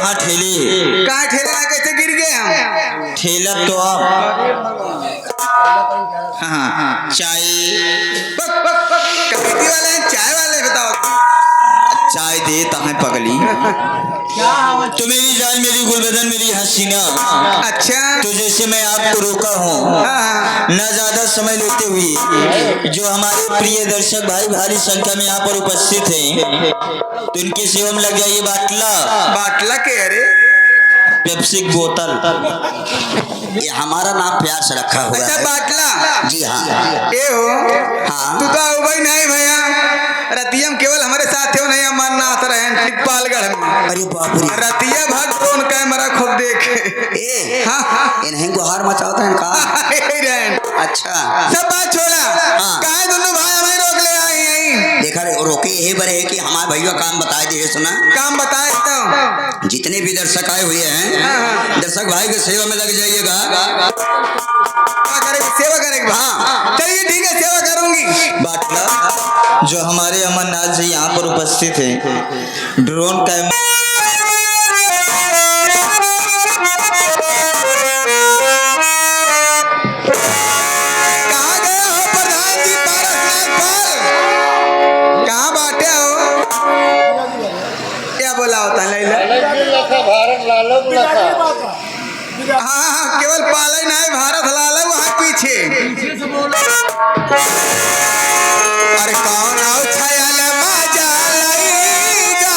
कहाँ ठेले? कहाँ ठेले ना, कैसे गिर गए हम? ठेला तो आप हाँ चाय कमेटी वाले हैं, चाय वाले, बताओ। चाय देता है पगली। तो मेरी जान, मेरी गुलबदन, मेरी हसीना, अच्छा तो जैसे मैं आपको रोका हूँ न ज्यादा समय लेते हुए, जो हमारे प्रिय दर्शक भाई भारी संख्या में यहाँ पर उपस्थित हैं, तो इनकी सेवा में लग जाइए। बाटला के अरे पेप्सी बोतल, ये हमारा नाम प्यार से रखा हुआ अच्छा है। बाटला, जी हाँ। ए हो हाँ। तू तो भाई नहीं भैया, रतियम केवल हमारे साथ हो नहीं, मानना आता रहे पालगढ़ में। अरे बाप रे, रतिया भर ड्रोन कैमरा खूब देखे। ए हाँ इन्हें गुहार मचाता है का? अच्छा सब बात छोड़ा, काहे दोनों भाई हमें रोक ले आई यहीं? देखा रे, रोके यही बड़े है कि हमारे भैया काम बताए दे। सुना काम बताए तो जितने भी दर्शक आए हुए हैं, दर्शक भाई की सेवा में लग जाइएगा। सेवा करेंगे। हाँ चलिए ठीक है, सेवा करूंगी। बाटला जो हमारे अमरनाथ जी यहाँ पर उपस्थित हैं, ड्रोन कैमरा कहाँ गए हो प्रधान जी? पारसनाथ पर कहाँ बाटे हो? क्या बोला होता है हाँ केवल पाले नहीं, भारत लाल वहाँ पीछे। अरे कौन आओ छायल मजा लईगा,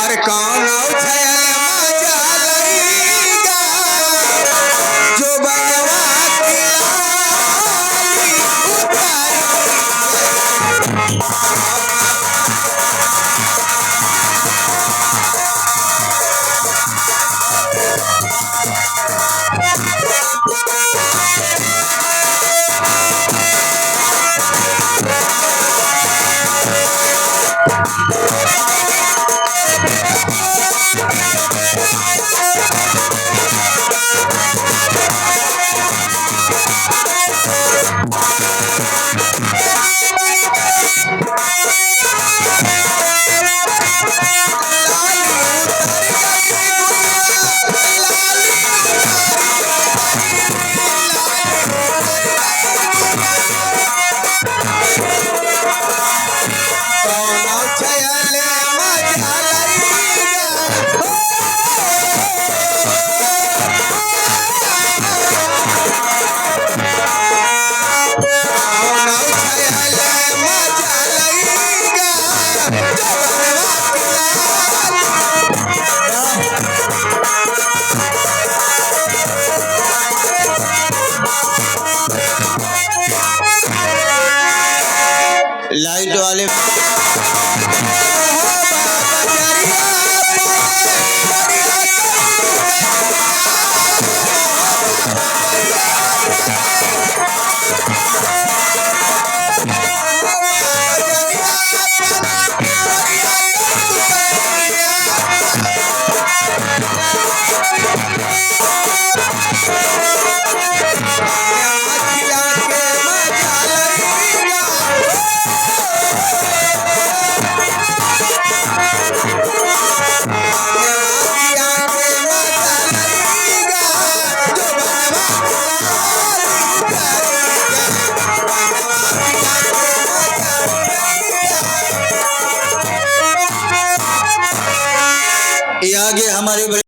अरे कौन आओ छायल मजा लईगा, जो बनवा लाइट वाले ये आगे हमारे